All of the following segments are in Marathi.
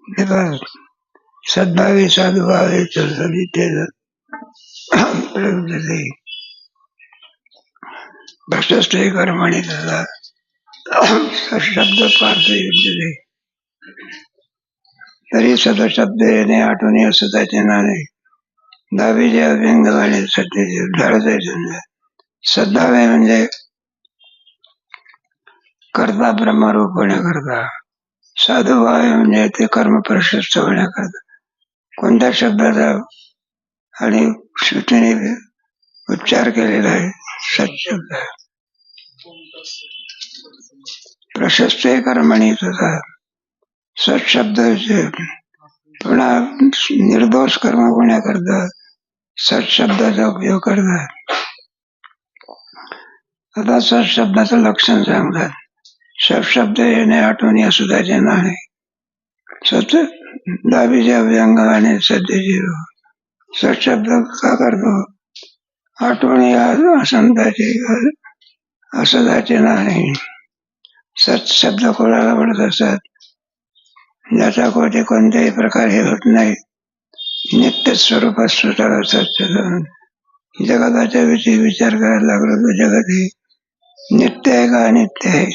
तेव्हा सद्भावे साधुभावे सवितेर प्रयुज्यते भ्रष्टस्ते कर्मणि तथा शब्द पार्थ युज्यते. तरी सदशब्द येणे आठवणी असताचे नाणे दहावीचे अभ्यंगवाणी सत्तेचे धडचे समजा. सद्भावे म्हणजे कर्ता ब्रह्मरूप होण्याकरता, साधुभावे म्हणजे ते कर्म प्रशस्त होण्याकरता. कोणत्या शब्दाचा आणि श्रुतीने उच्चार केलेला आहे? सत्शब्द. प्रशस्त कर्मणी तथा सत्शब्द पुन्हा निर्दोष कर्म होण्याकरता सत्शब्दाचा उपयोग करतात. आता सत्शब्दाचं लक्षण सांगतात. सत्शब्द येणे आठवणी असुदाचे नाही. सत दाबीचे अभ्यंग आणि सध्याची सत्शब्द का करतो? आठवणी असंताचे असदाचे नाही. सत्शब्द कोणाला म्हणत असतात? ज्याचा कोणत्याही प्रकारे होत नाही, नित्य स्वरूपात स्वतःला सत्शब्द. जगताच्या विषयी विचार करायला लागलो तर जगत हे नित्य आहे का अनित्य आहे?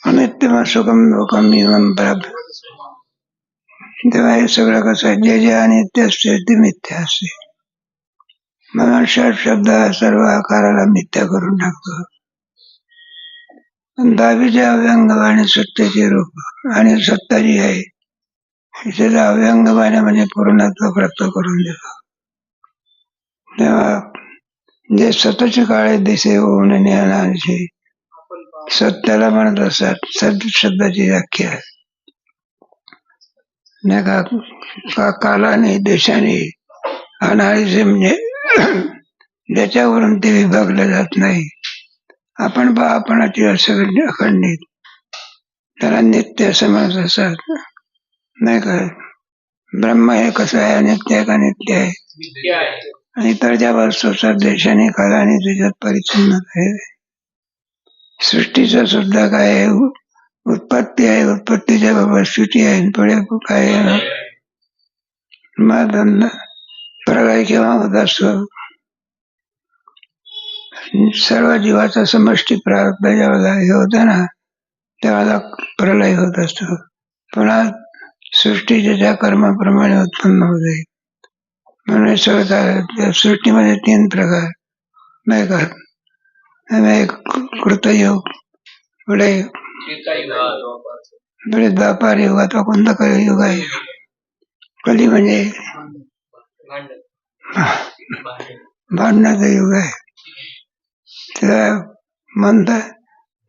अनित्य मग सुखम लोकम इवम प्राप्त. तेव्हा हे सगळं कसं आहे? जे जे अनित्य असते ते मिथ्या असते. म्हणून शब्द सर्व आकाराला मिथ्या करून टाकतो. दहावीचे अव्यंग आणि सत्तेचे रूप आणि सत्ता जी आहे त्याचा अव्यंग म्हणजे पूर्णत्व प्राप्त करून देतो. तेव्हा जे सतचे काळे दिसे होऊन ज्ञानाचे सत्याला म्हणत असतात. सत शब्दाची व्याख्या नाही का? कालाने देशाने अनाळीचे म्हणजे ज्याच्यावरून ते विभागले जात नाही. आपण आपणाची असं अखंडित त्याला नित्य असं म्हणत असतात नाही का? ब्रह्म हे कसं आहे? अनित्य आहे का नित्य आहे? आणि इतर ज्या वस्तू देशाने कालाने त्याच्यात परिच्छिन्न आहे. सृष्टीचं सुद्धा काय आहे? उत्पत्ती आहे. उत्पत्तीच्या बाबत स्थिती आहे. पुढे काय आहे? मग प्रलय केव्हा होत असतो? सर्व जीवाचा समष्टी प्रारब्ध जेव्हा हे होतं ना तेव्हा प्रलय होत असतो. पुन्हा सृष्टीच्या ज्या कर्माप्रमाणे उत्पन्न होते. म्हणून सृष्टीमध्ये 3 प्रकार नाही का? एक कृतयोग, पुढे द्वापार युग अथवा कोणता कलियुग आहे? कली म्हणजे भांडणाचं युग आहे. तेव्हा म्हणतात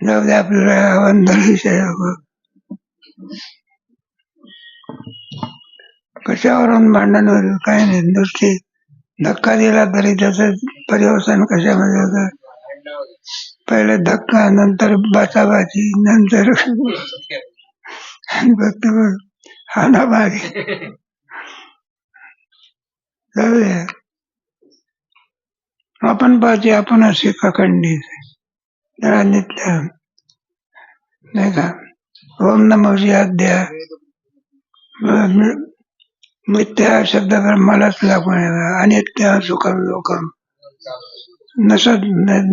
जाऊ दे आपल्याला विषय कशावरून भांडण होईल? काय नाही. नुसती धक्का दिला तरी त्याचं पर्यवसान कशामध्ये होतं? पहिले धक्का, नंतर बाचाबाची, नंतर हाणामारी. आपण पाहिजे आपण असे अखंडित त्याला नित्य नाही का? ओम नमो अध्या मिथ्या शब्द ब्रह्मालाच लागून अनित्य सुखम लोकम नसत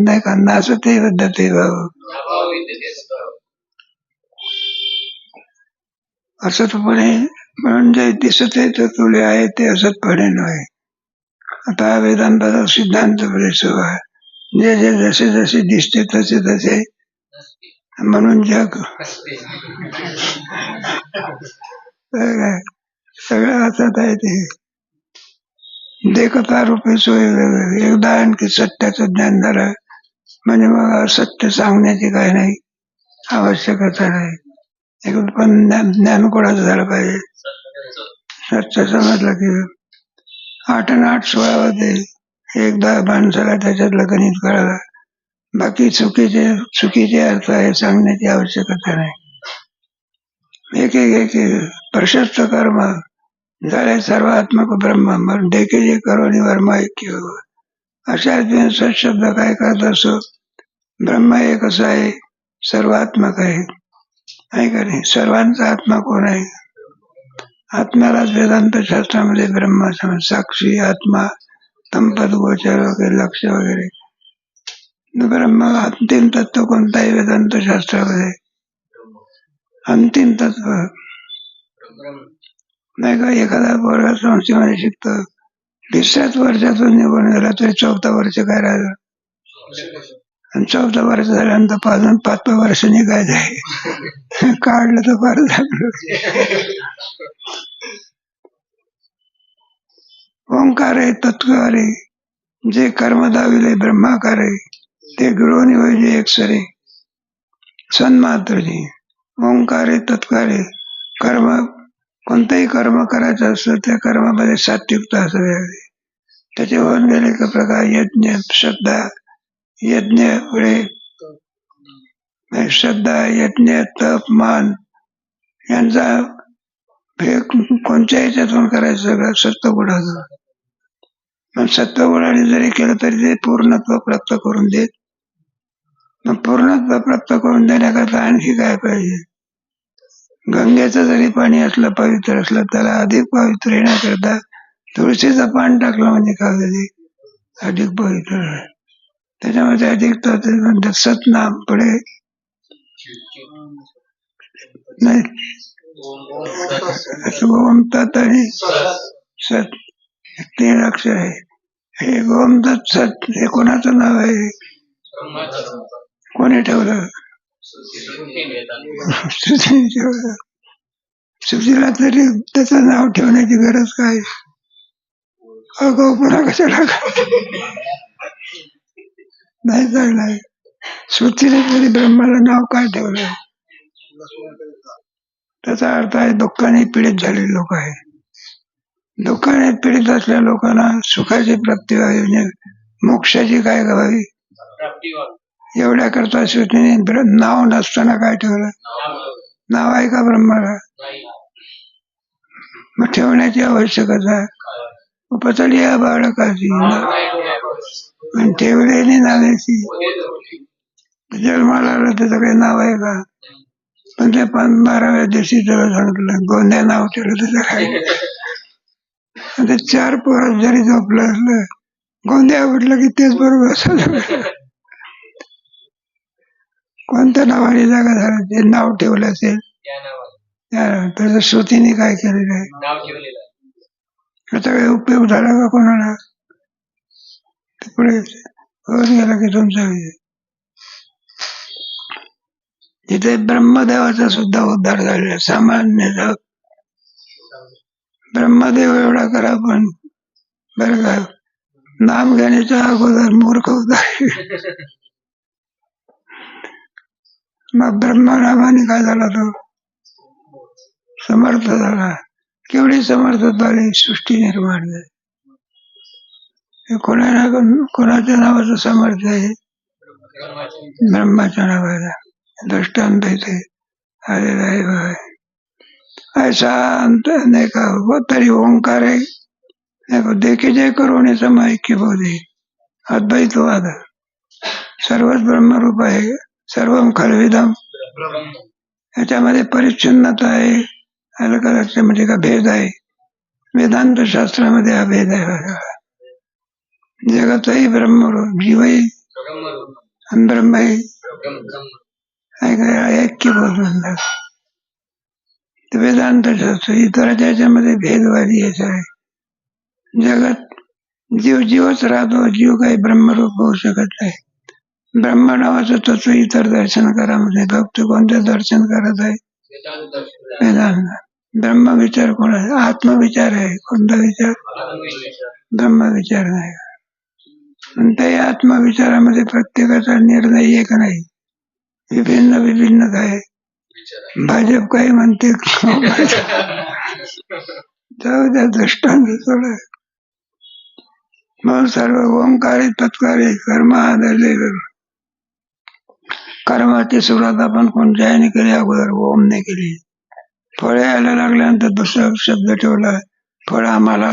नाही का? नासते बद्धते भाव असतपणे म्हणजे दिसत आहे तर तुले आहे ते असतपणे नव्हे. आता वेदांताचा सिद्धांत आहे. जे जे जसे जसे दिसते तसे तसे म्हणून जग सगळं असत आहे. ते देखता रूपे सोय एकदा आणखी सत्याचं ज्ञान झालं म्हणजे मग असत्य सांगण्याची काही नाही आवश्यकता नाही. पण ज्ञान कोणाचं झालं पाहिजे? सत्य समजलं की 8 आणि 8 16 एकदा माणसाला त्याच्यातलं गणित कळलं. बाकी चुकीचे अर्थ आहे सांगण्याची आवश्यकता नाही. एक प्रशस्त कर्म झाले सर्वात्मक ब्रह्म देखे जे करोनी वर्मा ऐक्य. अशा सत्शब्द काय करत असो? ब्रह्म एक असं आहे सर्वात्मक आहे. आहे का नाही? सर्वांचा आत्मा कोण आहे? आत्म्यालाच वेदांत शास्त्रामध्ये ब्रह्म समज, साक्षी आत्मा, तंपद गोचर वगैरे, लक्ष वगैरे. ब्रह्म अंतिम तत्व कोणता आहे वेदांत शास्त्रामध्ये? अंतिम तत्व नाही का? एखादा पोरगा संस्थेमध्ये शिकतो, 20च वर्षातून निघून गेला तरी 4थं वर्ष काय राहिलं? आणि 4थं वर्ष झाल्यानंतर पाजून 5वं वर्ष निघायचं आहे. काढलं तर फार झालं. ओंकार आहे, तत्कार आहे, जे कर्म दाविले ब्रह्माकार आहे, ते गृह नियोजे एक सरे सन्मात्र ओंकार आहे, तत्कार आहे. कर्म कोणतंही कर्म करायचं असतं त्या कर्मामध्ये सात्विकता असावी. त्याचे होऊन गेले एक प्रकार यज्ञ, श्रद्धा, यज्ञ पुढे श्रद्धा, यज्ञ, तप, मान यांचा कोणत्या ह्याच्यातून करायचं? सगळं सत्वगुणाचं. पण सत्वगुणाने जरी केलं तरी ते पूर्णत्व प्राप्त करून देत. मग पूर्णत्व प्राप्त करून देण्याकरता आणखी काय पाहिजे? गंगेचं जरी पाणी असलं, पवित्र असलं, त्याला अधिक पवित्र येण्याकरता तुळशीचं पान टाकलं म्हणजे काय होते? अधिक पवित्र. त्याच्यामध्ये अधिक म्हणतात सतनाम पुढे नाही, ओम तत् आणि सत 3 अक्षर आहे. हे ओम तत् सत हे कोणाचं नाव आहे? कोणी ठेवलं? सुशीला तरी त्याचं नाव ठेवण्याची गरज काय? अगाऊपणा कशाला? नाही चालणार. सुशीला तरी ब्रह्माला नाव काय ठेवलं? त्याचा अर्थ आहे दुःखाने पीडित झालेले लोक आहे. दुःखाने पीडित असलेल्या लोकांना सुखाची प्राप्ती व्हावी, मोक्षाची काय व्हावी एवढ्या करता सुशीने नाव नसताना काय ठेवलं? नाव आहे का ब्रह्माला? मग ठेवण्याची आवश्यकता उपचली या बाळकाची पण ठेवलेली नावाची. जन्माला आलं त्याचं काही नाव आहे का? पण ते 12व्या दिवशी त्याला सांगितलं गोंद्या नाव ठेवलं त्याचं काय? ते 4 पोरं जरी झोपलं असलं, गोंद्या उठलं की तेच बरोबर असं. कोणत्या नावाने जागा झालं ते नाव ठेवलं असेल त्याचं श्रुतीने काय केलेलं आहे? त्याचा काही उपयोग झाला का कोणाला? पुढे होऊन गेला की तुमचा विजय. तिथे ब्रह्मदेवाचा सुद्धा उद्धार झालेला. सामान्य ब्रह्मदेव एवढा करा पण बरं का नाम घेण्याच्या अगोदर मूर्ख होता. मग ब्रह्मनामाने काय झाला? तो समर्थ झाला. केवढी समर्थता आली? सृष्टी निर्माण झाली. कोणाच्या नावाचं समर्थ आहे? ब्रह्माच्या नावाला. दृष्टांत इथे आलेला आहे बघा. ऐसा अंत नाही का हो तरी ओंकार आहे. देखे जय करून समय की बोधे अद्वैतवाद. सर्वच ब्रह्मरूप आहे. सर्व खलविदम. याच्यामध्ये परिच्छिन्नता आहे, अलग म्हणजे का भेद आहे. वेदांत शास्त्रामध्ये हा भेद आहे. जगतही ब्रह्मरूप, जीवही आणि ब्रह्मही ऐक्य बोलतात. वेदांत शास्त्र इतरांच्या याच्यामध्ये भेदवादी याचा आहे. जगत जीवच राहतो. जीव काही ब्रह्मरूप होऊ शकत नाही. ब्रह्म नावाचं तत्व इतर दर्शन करामध्ये भक्त कोणते दर्शन करत आहे? वेदांत. ब्रह्म विचार कोणाचा? आत्मविचार आहे. कोणता विचार? ब्रह्म विचार नाही. आणि त्या आत्मविचारामध्ये प्रत्येकाचा निर्णय एक नाही. विभिन्न काय. भाजप काही म्हणते जाऊ द्या दृष्टांत थोडं. मग सर्व ओंकारी तत्कारे कर्म आदरले. कर्माची सुरुवात आपण कोणत्या याने केली? अगोदर ओम ने केली. फळ यायला लागल्यानंतर दुसरा शब्द ठेवला. फळ आम्हाला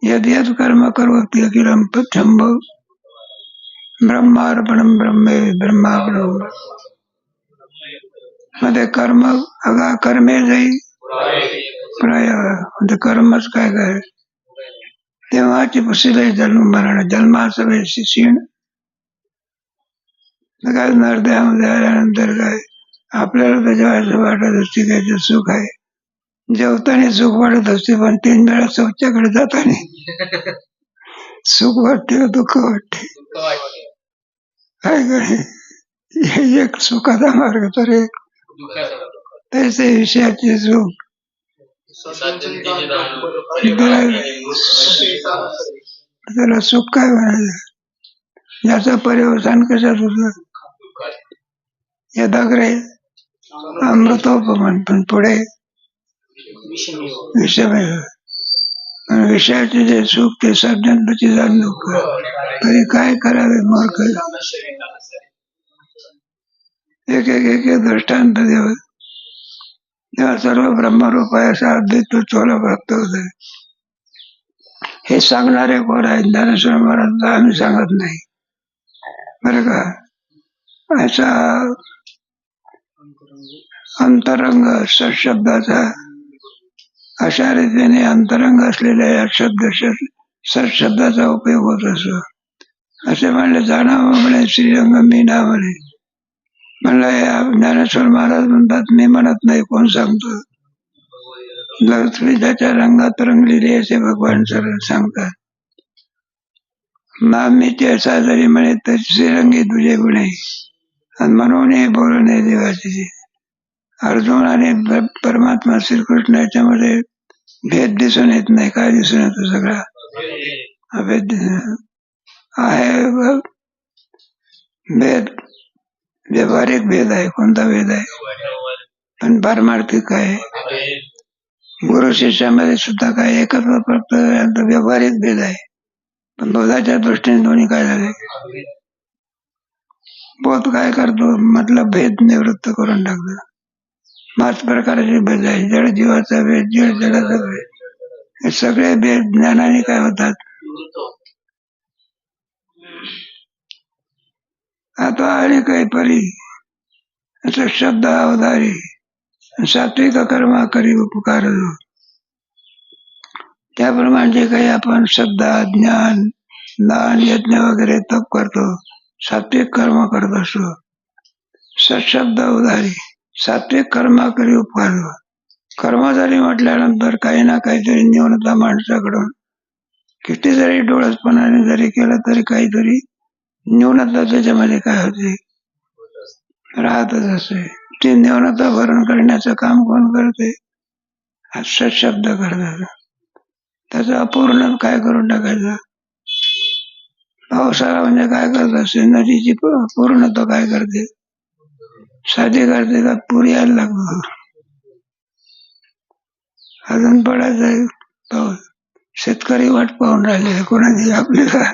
यद यद कर्म करोति अखिलम पथ्यंभ ब्रह्मार्पणम ब्रह्मे ब्रह्मार्पणम. मग ते कर्म अगा कर्मे जाई प्राय म्हणजे कर्मच काय काय तेव्हाची पुसीला जन्म मरण जन्माचं वेळी क्षीण काय नरदेहामध्ये आल्यानंतर काय आपल्याला त्याच्या असं वाटत असते त्याचं सुख आहे जेवताना सुख वाटत असते पण 3 वेळा शौचाकडे जाताना सुख वाटते दुःख वाटते काय काय एक सुखाचा मार्ग तर एक त्याचे विषयाचे सुख त्याला सुख काय म्हणायचं याचं पर्यवसान कशात होतं यदाग्रे अमृतोपमान पण पुढे विषय विषयाचे जे सुख ते सज्जनतेची जाणीव तरी काय करावे मूर्ख एक एक एक एक दृष्टांत देव तेव्हा सर्व ब्रह्मरूप आहे असा अद्वैत चोला प्राप्त होत आहे हे सांगणारे कोण आहेत ज्ञानेश्वर महाराज आम्ही सांगत नाही बरं का असा अंतरंग सशब्दाचा अशा रीतीने अंतरंग असलेल्या या सशब्दाचा उपयोग होत असतो असे म्हणले जाणावं म्हणे श्रीरंग मी ना म्हणे म्हणलं ज्ञानेश्वर महाराज म्हणतात मी म्हणत नाही कोण सांगतो ज्याच्या रंगात रंगलेली असे भगवान सरळ सांगतात नामीचे असा जरी म्हणे तर श्रीरंगी तुझे गुणे आणि म्हणून हे बोलणे देवाचे अर्जुन आणि परमात्मा श्रीकृष्ण याच्यामध्ये भेद दिसून येत नाही काय दिसून येतो सगळा अभेद आहे भेद व्यावहारिक भेद आहे कोणता भेद आहे पण पारमार्थिक आहे गुरु शिष्यामध्ये सुद्धा काय एकत्र प्राप्त व्यावहारिक भेद आहे पण बोधाच्या दृष्टीने दोन्ही काय झाले बोध काय करतो मतलब भेद निवृत्त करून टाकतो 5 प्रकारचे भेद आहे जड जीवाचा भेद जड जडाचा भेद हे सगळे भेद ज्ञानाने काय होतात आता आणि काही परी असं शब्द अवधारी सात्विक कर्मा करी उपकार त्याप्रमाणे जे काही आपण श्रद्धा ज्ञान दान यज्ञ वगैरे तप करतो सात्विक कर्म करत असतो सशब्द उदारी सात्विक कर्मा करी उपकार कर्म जरी म्हटल्यानंतर काही ना काहीतरी न्यूनता माणसाकडून किती जरी डोळसपणाने जरी केलं तरी काहीतरी न्यूनता त्याच्यामध्ये काय होते राहतच असते ती न्यूनता भरण करण्याचं काम कोण करते सशब्द करतात त्याचं अपूर्ण काय करून टाकायचं पावसाळा म्हणजे काय करत असते नदीची पूर्णता काय करते साधी करते का पुरी यायला लागतो अजून पडायचं पाऊस शेतकरी वाट पाहून राहिले कोणाची आपल्याला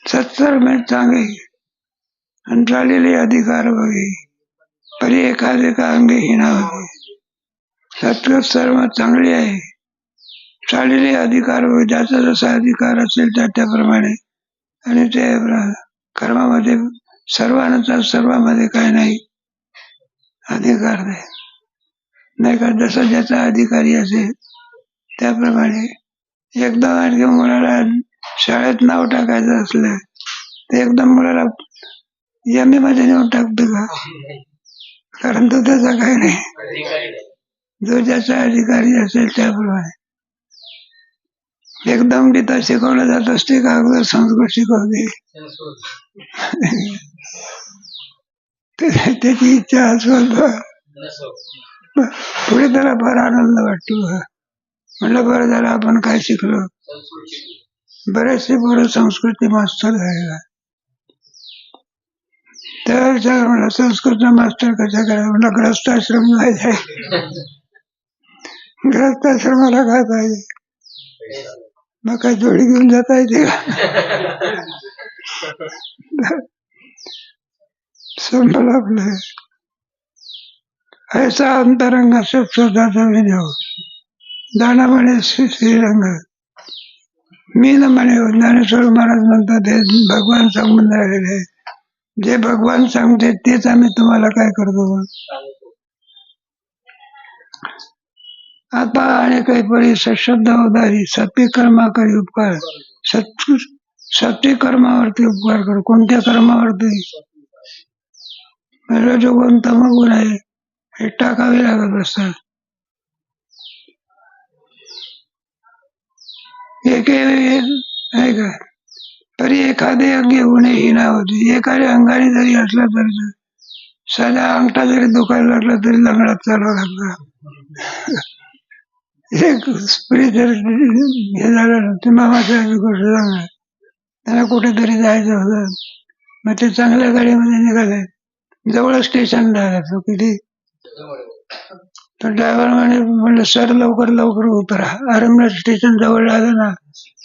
सत्तर मिनिट चांगली आणि चाललेले अधिकार बघे परी एखादे का अंगी हिणा होते सत्तर सर्व चांगली आहे चाललेले अधिकार ज्याचा जसा अधिकार असेल त्याप्रमाणे आणि ते कर्मामध्ये सर्वांचा सर्वांमध्ये काय नाही अधिकार नाही का जसा ज्याचा अधिकारी असेल त्याप्रमाणे एकदम आणखी मुलाला शाळेत नाव टाकायचं असलं तर एकदम मुलाला एम ए मध्ये नेऊन टाकतो का कारण तो त्याचा काही नाही जो ज्याचा अधिकारी असेल त्याप्रमाणे एकदम गीता शिकवलं जात असते का अगोदर संस्कृत शिकवते त्याची इच्छा असेल पुढे त्याला फार आनंद वाटतो म्हणलं बरं झालं आपण काय शिकलो बरेचसे पोरं संस्कृती मास्टर आहे त्या विचार म्हणलं संस्कृत मास्टर कशा करा म्हणलं ग्रस्ताश्रम नाही ग्रस्ताश्रमाला काय पाहिजे मग काय जोडी घेऊन जाता येते संपलं आपलं ऐसा अंतरंग शब्दाचा विनियोग दानामध्ये श्रीरंग मी न म्हणे ज्ञानेश्वर महाराज म्हणतात हे भगवान सांगून राहिलेले आहे. जे भगवान सांगते तेच आम्ही तुम्हाला काय करतो. आता आणि काही परी सशब्द उदारी सत्य कर्मा करी उपकार. सत्य कर्मावरती उपकार कर. कोणत्या कर्मावरती? रजोगुण तमोगुण आहे हे टाकावे लागत असतात. एक आहे का तरी एखादे अंगी गुणही होती. एखाद्या अंगाने जरी असला तरी साधा अंगठा जरी दुखायला लागला तरी लंगडात चालावं लागतं. एक स्त्री जर हे झालं ते मामाच्या गोष्ट सांगणार त्याला कुठेतरी जायचं होतं. मग ते चांगल्या गाडीमध्ये निघाले. जवळ स्टेशन झालं तो किती तर ड्रायव्हर म्हणलं सर लवकर लवकर उतरा. अरे म्हणलं स्टेशन जवळ आलं ना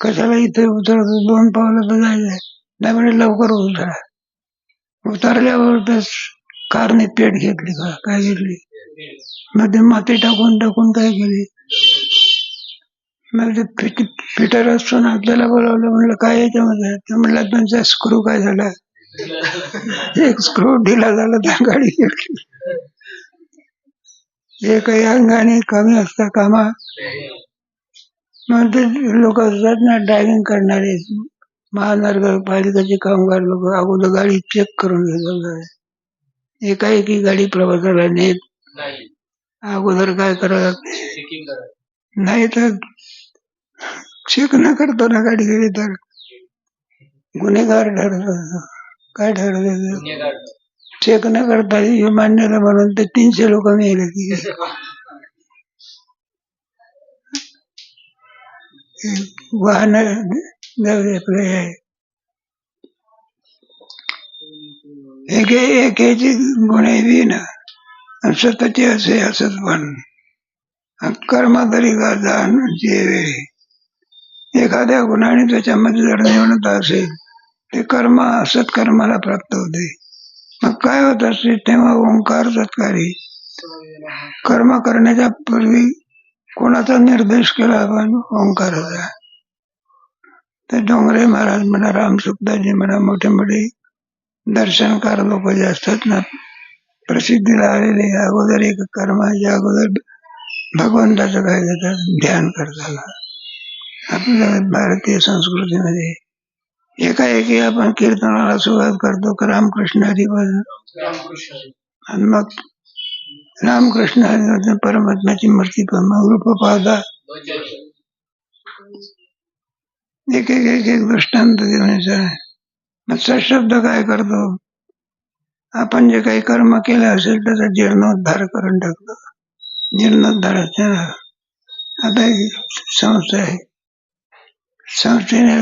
कशाला इथे उतरतो 2 पावलं तर जायचंय. नाही म्हणजे लवकर उतरा. उतरल्यावर तर कारने पेट घेतली का काय घेतली. मग ते माती टाकून टाकून काय केली. मग ते फिटर असतो आपल्याला बोलावलं. म्हणलं काय याच्यामध्ये तर म्हणलं त्यांचा स्क्रू काय झाला. एक स्क्रू ढिला झाला तर गाडी घेतली. जे काही अंगाने कमी असतात कामा मग ते लोक असतात ना ड्रायव्हिंग करणारे महानगरपालिकेचे कामगार लोक अगोदर गाडी चेक करून घेतात. एकाएकी गाडी प्रवासाला नेत अगोदर काय करावं लागते. नाही तर चेक न करतो ना गाडी गेली तर गुन्हेगार ठरतो. काय ठरवलं चेक न करता हे मान्यता म्हणून ते 300 लोक मेले की वाहन एकेची गुन्हे बी ना स्वतःचे असे असत पण कर्म तरी जाण जे एखाद्या गुन्ह्याने त्याच्यामध्ये जर निवडत असेल ते कर्म असत कर्माला प्राप्त होते. मग काय होत असेल तेव्हा ओंकार सत्कारी कर्म करण्याच्या पूर्वी कोणाचा निर्देश केला आपण ओंकाराचा. तर डोंगरे महाराज म्हणा रामसुखदासजी म्हणा मोठे मोठे दर्शनकार लोक जे असतात ना प्रसिद्धीला आलेले अगोदर एक कर्माच्या अगोदर भगवंताचं काय करतात ध्यान करताना. आपल्या भारतीय संस्कृतीमध्ये एकाएकी आपण कीर्तनाला सुरुवात करतो की रामकृष्ण हरी आणि मग रामकृष्ण हरी परमात्म्याची मूर्ती पण रूप पाहता एक एक एक एक दृष्टांत देण्याचा. मग सशब्द काय करतो आपण जे काही कर्म केले असेल त्याचा जीर्णोद्धार करून टाकतो. जीर्णोद्धाराच्या आता संस्था आहे. संस्थेने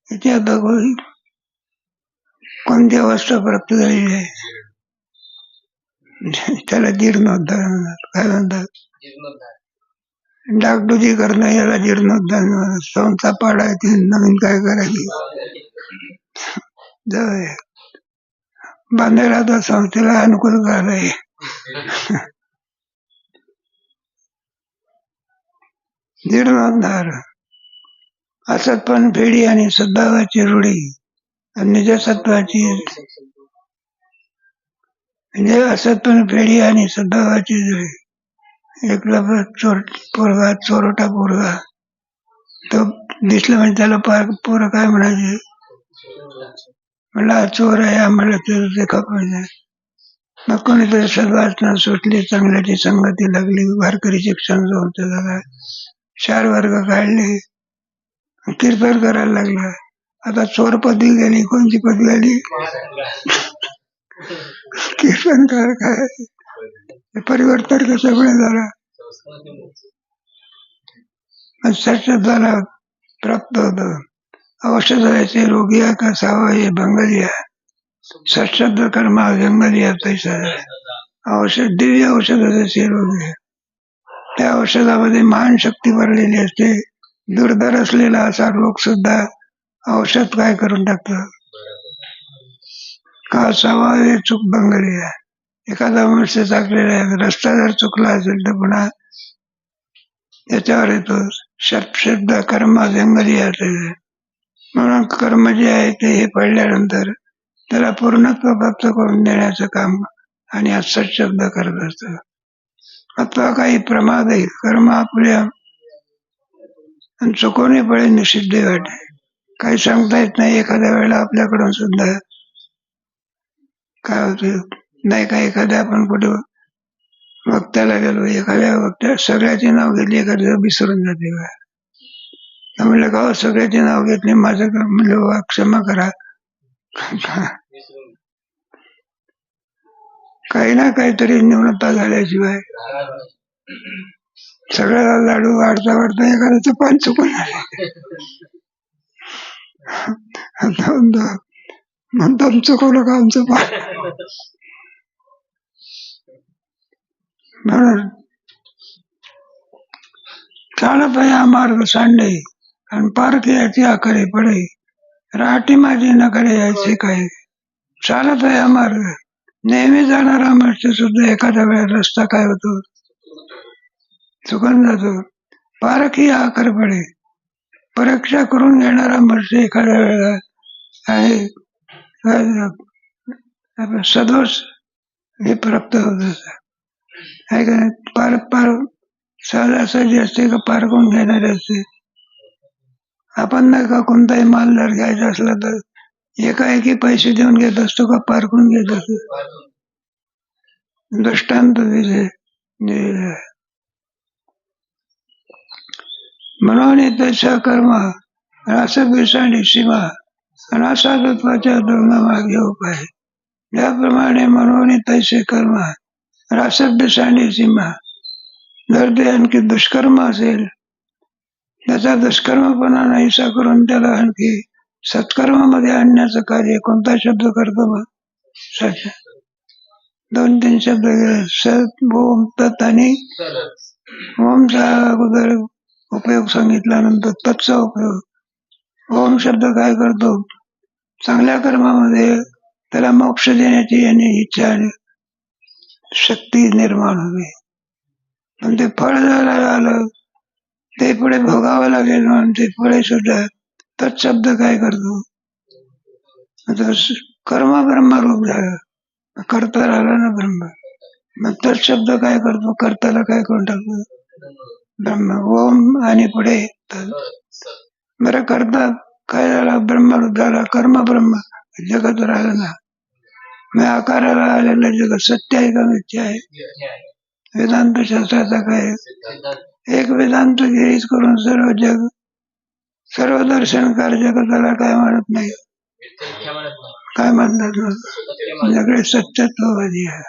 इथे भगवत कोणती अवस्था प्राप्त झालेली आहे त्याला जीर्णोद्धार म्हणतात. काय म्हणतात डागडुजी करणं याला जीर्णोद्धार. संस्था पाडायची नवीन काय करायची जवळ बांधायला तर संस्थेला अनुकूल झालंय. जीर्णोद्धार असत पण फेडी आणि सद्भावाची रूढी निजसत्वाची म्हणजे असत पण फेडी आणि सद्भावाची रूढी. एक चोर पोरगा चोरटा पोरगा तो दिसला म्हणजे त्याला पोरं काय म्हणायचे म्हणला चोर आहे आम्हाला ते खपायचं. मग कोणीतरी सद्वासना सुटली चांगल्याची संगती लागली वारकरी शिक्षण संस्था झाला 4 वर्ग काढले कीर्तन करायला लागला. आता चोर पदवी गेली कोणती पदवी आली कीर्तनकार काय परिवर्तन कसं झाला सशब्दाला प्राप्त होत. औषधाचे रोगिया का सावा हे भंगलिया सशब्द कर्मा जंगलिया पैसा औषध दिव्य औषधाचे रोगी त्या औषधामध्ये महान शक्ती भरलेली असते. दुर्धर असलेला असा रोग सुद्धा औषध काय करून टाकतं का सावा हे चूक भंगलिया. एखादा मनुष्य चाकलेला रस्ता जर चुकला असेल तर पुन्हा त्याच्यावर येतो शब्द कर्म जंगली आहे. म्हणून कर्म जे आहे ते हे पडल्यानंतर त्याला पूर्णत्व प्राप्त करून देण्याचं काम आणि हा सत्शब्द करत असतो. अथवा काही प्रमाद आहे कर्म आपल्या चुकवणे पडे निषिद्ध वाटे. काही सांगता येत नाही. एखाद्या वेळेला आपल्याकडून सुद्धा काय होते नाही का, एखाद्या आपण कुठे वक्त्याला गेलो, एखाद्या वक्त्या सगळ्याचे नाव घेतले, एखाद्या विसरून जाते का म्हणलं का सगळ्याचे नाव घेतले माझं का म्हणलं वा क्षमा करा. काही ना काहीतरी न्यूनता झाल्याशिवाय सगळ्याला लाडू वाढता वाढता एखाद्याचं पान चुकून म्हणतात चुकवलं का आमचं पान. म्हणून चालत या मार्ग सांडे आणि पारख याची आखरे पडे. राठी माझी नकडे यायचे काय. चालत या मार्ग नेहमी जाणारा मनुष्य सुद्धा एखाद्या वेळेला रस्ता काय होतो चुकून जातो. पारखी आखर पडे. परीक्षा करून घेणारा मनुष्य एखाद्या वेळेला आहे सदोष हे प्राप्त होत आहे का नाही. पार सहजासहजी असते का पारखून घेणारे असते. आपण नाही का कोणताही माल जर घ्यायचा असला तर एकाएकी पैसे देऊन घेत असतो का पारखून घेत असतो. दृष्टांत दिले. म्हणून तशा कर्म रासबिसाणी सीमा अनासाधत्वाच्या धर्मामागे उपाय. ज्याप्रमाणे म्हणून तैसे कर्म रासबिसाणी सीमा. जर ते आणखी दुष्कर्म असेल त्याचा दुष्कर्मपणा नाहीसा करून त्याला आणखी सत्कर्मामध्ये आणण्याचं कार्य कोणता शब्द करतो मग सच. 2-3 शब्द सत ओम तत् आणि ओमचा अगोदर उपयोग सांगितल्यानंतर तत्चा उपयोग. ओम शब्द काय करतो चांगल्या कर्मामध्ये त्याला मोक्ष देण्याची आणि इच्छा आणि शक्ती निर्माण होते. पण ते फळ जर आलं ते पुढे भोगावं लागेल म्हणून ते पुढे सुद्धा तत्शब्द काय करतो कर्म ब्रह्मरूप झालं. कर्ता राहिला ना ब्रह्म. मग तत्शब्द काय करतो कर्ताला काय करून टाकतो ब्रह्म. ओम आणि पुढे बरं कर्ता काय झाला ब्रह्मरूप झाला. कर्म ब्रह्म जगत राहिलं ना. मग आकाराला आलेलं जगत सत्य आहे का मिथ्या आहे. वेदांत शास्त्राचा काय एक वेदांत गिरीज करून सर्व जग सर्व दर्शनकार जगताला काय म्हणत नाही. काय म्हणतात सगळे सत्यत्ववादी आहे.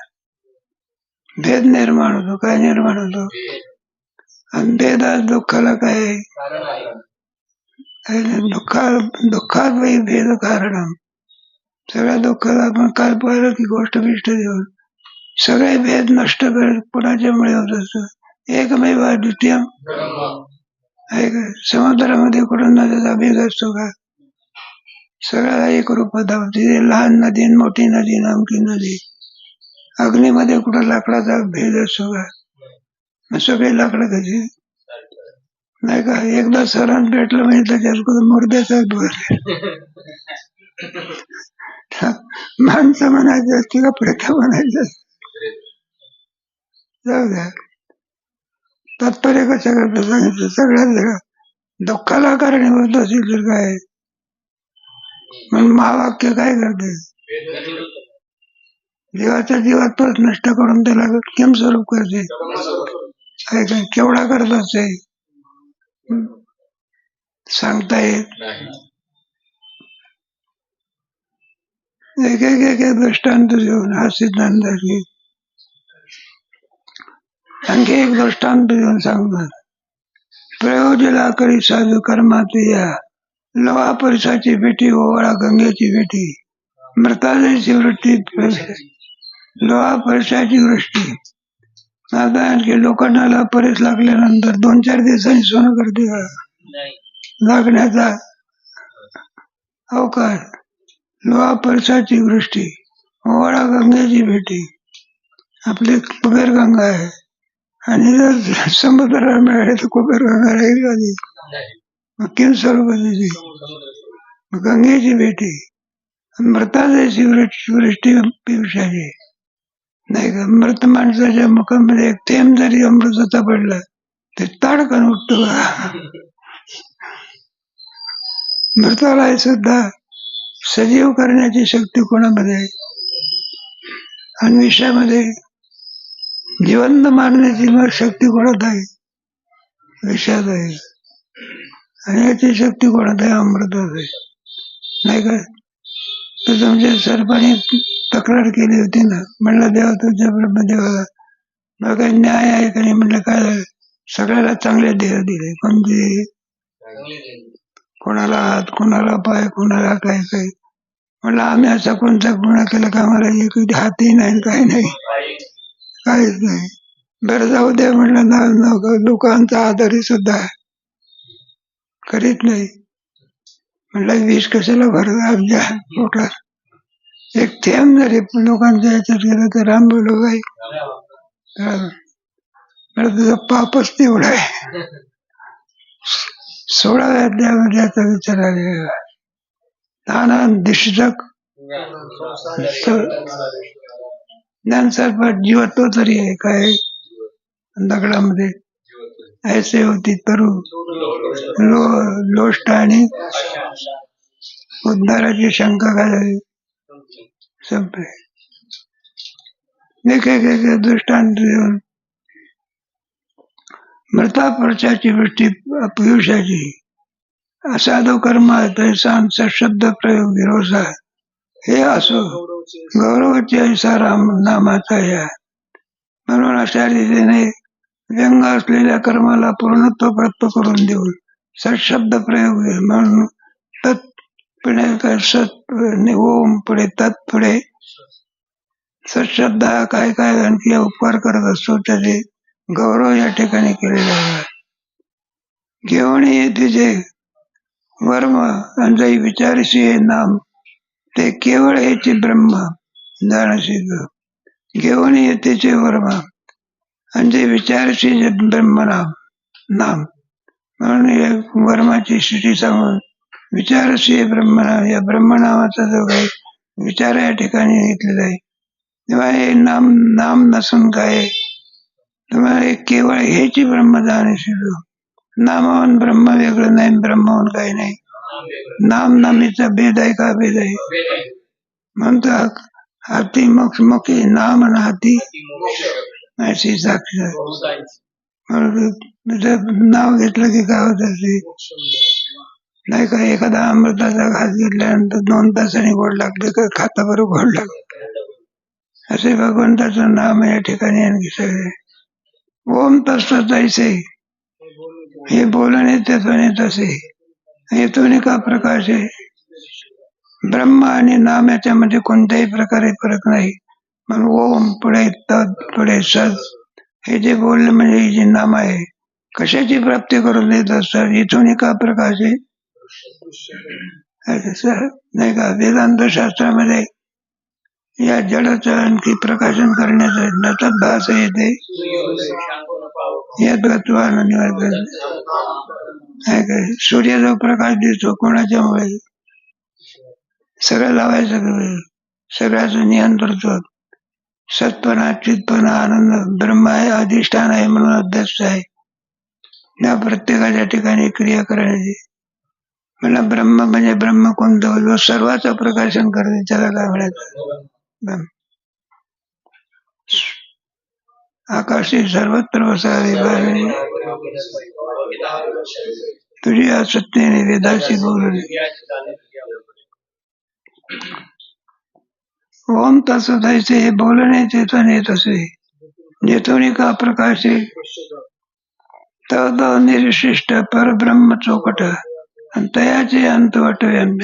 भेद निर्माण होतो. काय निर्माण होतो आणि भेदात दुःखाला काय दुःखात भेद कारण. सगळ्या दुःखाला आपण काय पाहिलं की गोष्ट बिष्ट देऊन सगळे भेद नष्ट करत कुणाच्यामुळे होत असत. एकमेव द्वितीय आहे का. समुद्रामध्ये कुठं नदीचा भेद असतो का. सगळ्याला एक रूप धावते. लहान नदी मोठी नदी नामकी नदी. अग्नीमध्ये कुठं लाकडाचा भेद असतो का. मग सगळे लाकडं कशी नाही का. एकदा सरण भेटलं म्हणजे त्याच्यात कुठं मुर्द्याचा माणसं म्हणायची असते का प्रथा म्हणायचं. जाऊ द्या. तात्पर्य कशा करता सांगितलं. सगळ्यात दुःखाला कारणीभूत असेल तर काय म्हणून महावाक्य काय करते जीवाच्या जीवातच नष्ट करून त्याला किम स्वरूप करते. काय काय केवढा करत असते सांगता येत. एक एक एक एक दृष्टांत देऊन हा सिद्धांत घे. आणखी एक दृष्टांत देऊन सांगतात. प्रयोजला करी साधू कर्मात या लोहा परिसाची भेटी ओवाळा गंगेची भेटी. मृताची वृत्ती लोहा परिसाची वृष्टी. आता आणखी लोखंडाला परीस लागल्यानंतर 2-4 दिवसांनी सोनं करते का लागण्याचा अवकाश. लोहा परिसाची वृष्टी ओवाळा गंगेची भेटी. आपली कुबेर गंगा आहे आणि जर समुद्राला मिळाले तर कुबेर गंगा राहील कधी. मग किम स्वरूपाची गंगेची भेटी मृताची वृष्टी पियुषाची नाही का. मृत माणसाच्या मुखामध्ये एक थेंब जरी अमृताचा पडला ते ताडकन उठतो का. मृताला सुद्धा सजीव करण्याची शक्ती कोणामध्ये आहे. आणि विषयामध्ये जिवंत मारण्याची मग शक्ती कोणात आहे. विषयात आहे. आणि याची शक्ती कोणात आहे. अमृतात आहे नाही का. तर तुमच्या सर्पाने तक्रार केली होती ना. म्हणलं देवा तुझ्या ब्रह्मदेवाला मला काही न्याय आहे का नाही. म्हणलं काय झालं. सगळ्याला चांगले देह दिले. कोणते कोणाला हात कोणाला पाय कोणाला काय काय. म्हणलं आम्ही असा कोणता गुन्हा केला का आम्हाला एक हातही नाही काही नाही काहीच नाही. बरं जाऊ द्या म्हणलं ना लोकांचा आदरही सुद्धा करीत नाही. म्हणलं विष कशाला भरत आमच्या पोटात. एक थेंब जरी लोकांच्या ह्याच्यात गेलं तर राम बोलो बाई तुझं पापच तेवढं आहे. 16व्या अध्यायामध्ये याचा विचार आलेला. नाना दिशक ज्ञानसर्पात जीवत्व तरी आहे काय. दगडामध्ये ऐसे होती तरू लोष्ट आणि उद्धाराची शंका काय झाली संपले. दृष्टांत देऊन मृतापर्चाची वृष्टी अपयुषाची असाधू कर्म तैसांचा शब्द प्रयोग विरोधा हे असो गौरवाची ऐसा राम नामाचा या. म्हणून अशा रीतीने व्यंग असलेल्या कर्माला पूर्णत्व प्राप्त करून देऊन सत्शब्द प्रयोग म्हणून तत् पुढे सत ओम पुढे तत् पुढे सत्शब्द हा काय काय आणखी उपकार करत असतो त्याचे गौरव या ठिकाणी केलेला आहे. घेऊन तिचे वर्म अंजई विचारशी हे नाम ते केवळ हेचे ब्रह्म जाणशी घेऊन तिचे वर्म अंजई विचारशी जे ब्रह्मनाम नाम म्हणून वर्माची स्थिती सांगून विचारशी ब्रह्मनाम या ब्रह्मनामाचा जो काही विचार या ठिकाणी घेतलेला आहे तेव्हा हे नाम नाम नसून काय तुम्हाला केवळ हेची ब्रह्म जाणीशी नामावून ब्रह्म वेगळं नाही ब्रह्मावून काही नाही. नाम नामीचा भेद आहे का भेद आहे म्हणतो हाती मुखी नाम आणि हाती अशी साक्षात. नाव घेतलं की काय होत नाही का. एखादा अमृताचा घास घेतल्यानंतर 2 तासांनी गोड लागते का खाता बरोबर गोड लागत असे भगवंताचं नाम या ठिकाणी आणखी सगळे. ओम तत्सत ऐसे हे बोलणे त्याने तसे हेतूने का प्रकाश आहे. ब्रह्म आणि नाम याच्यामध्ये कोणत्याही प्रकारे फरक नाही. मग ओम पुढे तत् पुढे सत हे जे बोलणे म्हणजे हे जे नाम आहे कशाची प्राप्ती करून देत असतात. इथून का प्रकाश आहे नाही का. वेदांत शास्त्रामध्ये या जडाचं आणखी प्रकाशन करण्याचं नटत भास येते सूर्य जो प्रकाश दिसतो कोणाच्यामुळे सगळं लावायचं सगळ्याचं नियंत्रण सत्पणा चितपणा आनंद ब्रह्म आहे अधिष्ठान आहे म्हणून अध्यक्ष आहे. या प्रत्येकाच्या ठिकाणी क्रिया करण्याची मला ब्रह्म म्हणजे ब्रह्म कोणतं जो सर्वांचं प्रकाशन करते त्याला काय म्हणायचं. आकाशी सर्वत्र वसावे तुझी असत्तेने वेदाशी बोलणे. ओम तत्सत हे बोलणे चेतन येत असे जेथून का प्रकाशे तद निर्विशिष्ट परब्रह्म चौकट आणि तयाचे अंतवट व्यंग.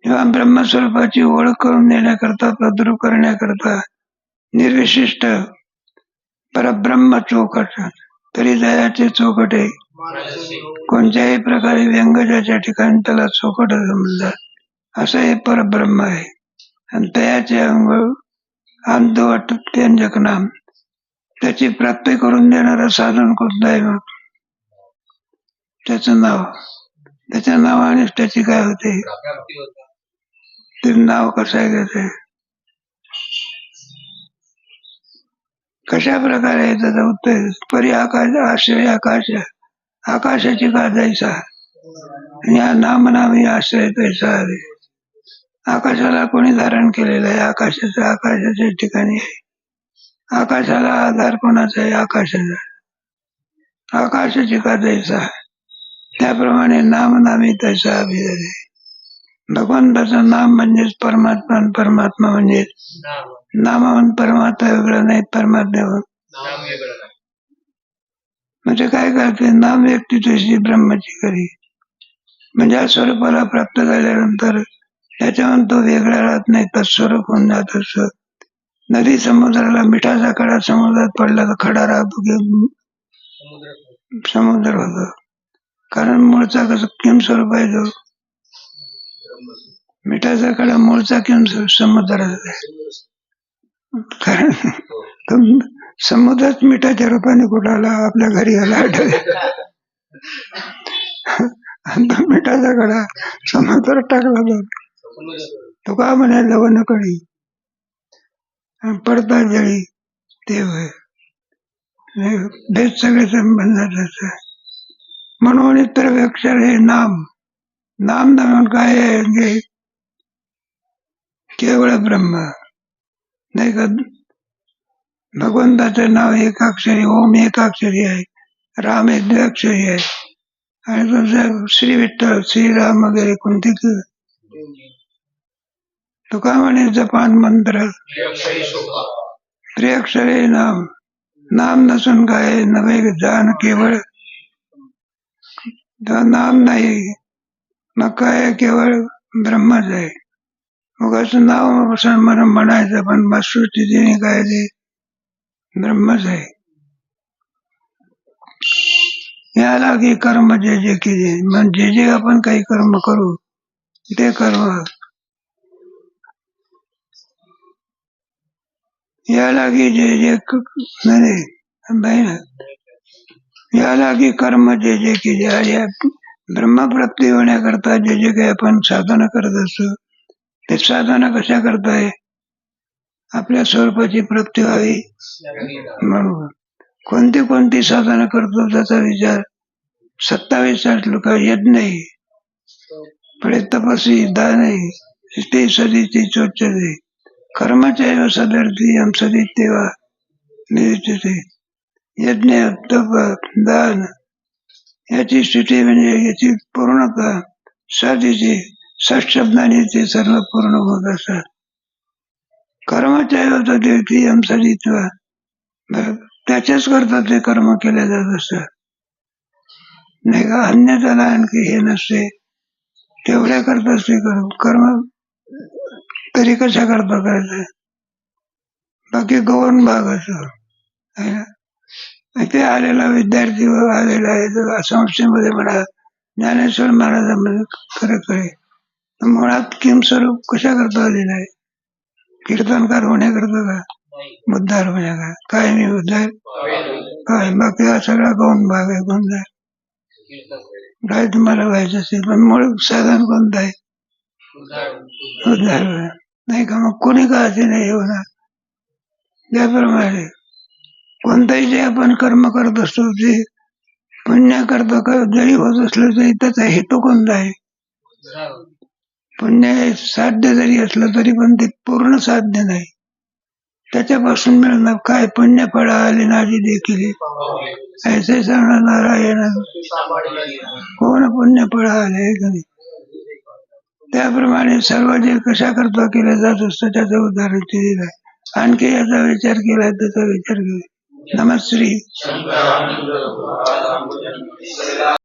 तेव्हा ब्रह्मस्वरूपाची ओळख करून देण्याकरता तद्रूप करण्याकरता निर्विशिष्ट परब्रह्म चौकट तरी दयाचे चौकट आहे. कोणत्याही प्रकारे व्यंग ज्याच्या ठिकाणी त्याला चौकट म्हणतात असं हे परब्रह्म आहे. आणि तयाचे अंग अंतवट व्यंजक नाम त्याची प्राप्ती करून देणारं साधन कोणतं आहे मग? त्याचं नाव. त्याच्या नावानेच त्याची काय होते? ते नाव कसं आहे त्याचे? कशा प्रकारे त्याचा उत्तर? परी आकाश आश्रय आकाश, आकाशाची का जैसा, या नाम नामी आश्रय तैसा आहे. आकाशाला कोणी धारण केलेलं आहे? आकाशाच्या ठिकाणी आहे. आकाशाला आधार कोणाचा आहे? आकाशाचा. आकाशाची का जैसा, त्याप्रमाणे नाम नामी तैसा अभिधरे. भगवंताचं नाम म्हणजेच परमात्मा, परमात्मा म्हणजे नामाहून परमात्मा वेगळा नाही, परमात्म्याहून. म्हणजे काय करते? नाम व्यक्ती तशी ब्रह्माची करी. म्हणजे या स्वरूपाला प्राप्त झाल्यानंतर त्याच्याहून तो वेगळा राहत नाही, तत्स्वरूप होऊन जात असत. नदी समुद्राला मिठाचा खडा समुद्रात पडला तर खडा राहतो की समुद्र होतो? कारण मूळचा कसं किम स्वरूप आहे तो? मिठाचा खडा मूळचा किम समुद्राचा आहे. कारण समुद्रात मिठाच्या रूपाने कुठं आला? आपल्या घरी आला मिठाचा खडा समुद्रात टाकला जातो. तो का म्हणे लवण कळी पडता जळी ते होय. भेद सगळे संबंधात. म्हणून इतर अक्षर हे नाम. नाम म्हणून काय आहे? केवळ ब्रह्म नाही का? भगवंताचं नाव एकाक्षरी, ओम एकाक्षरी आहे, राम हे द्विअक्षरी आहे. आणि तुमचं श्री विठ्ठल, श्रीराम वगैरे कोणती? तो का म्हणे जपान मंत्र त्रिअक्षरे नाम. नाम नसून काय नव्हे जाण केवळ. नाम नाही मग काय? केवळ ब्रह्मच आहे. मग असं नाव म्हणून म्हणायचं, पण वस्तुस्थितीने काय ते ब्रह्मच आहे. याला की कर्म जे जे केले, म्हणजे जे आपण काही कर्म करू ते कर्म याला की जे जे याला की कर्म जे जे केले, ब्रह्मप्राप्ती होण्याकरता जे जे काही आपण साधना करत असतो ते साधना कशा करताय? आपल्या स्वरूपाची प्राप्ती व्हावी म्हणून. कोणती कोणती साधना करतो त्याचा विचार 27 श्लोक. यज्ञ पुढे तपस्वी दानही ते सदिती चोचते कर्मचैव सदर्थीयम सदित्येवा नियुज्यते. यज्ञ तप दान याची स्थिती म्हणजे याची पूर्णता साधीची षटशब्दाने ते सर्व पूर्ण होत असतात. कर्मचैव तदर्थीयम सदित्वा, त्याच्याच करता ते कर्म केले जात असतात. नाही का? अन्यथाला आणखी हे नसते. तेवढ्या करताच ते कर्म तरी कशा करता करायचं? बाकी गौण भाग असो. ते आलेला विद्यार्थी आलेला आहे संस्थेमध्ये म्हणा, ज्ञानेश्वर महाराजांमध्ये फरक आहे. मुळात किम स्वरूप कशा करता आलेला आहे? कीर्तनकार होण्याकरता का? उद्धार होण्याकरता. काय मी उद्धार काय? बाकी हा सगळा गौण भाग आहे. कोणता काय तुम्हाला व्हायचं असेल, पण मूळ साधन कोणतं आहे? उद्धार नाही का? मग कोणी का असे नाही होणार? त्याप्रमाणे कोणताही जे आपण कर्म करत असतो ते पुण्य करतो का जरी होत असलं तरी त्याचा हेतू कोणता आहे? पुण्य साध्य जरी असलं तरी पण ते पूर्ण साध्य नाही. त्याच्यापासून मिळणार काय? पुण्य फळ आले नाजी देखील ऐसे सांगणार नारायण कोण पुण्य फळ आले का नाही? त्याप्रमाणे सर्व जे कशा करता केले जात असतं त्याचं उदाहरण दिलेलं आहे. आणखी याचा विचार केला त्याचा विचार केला. नमस्ते.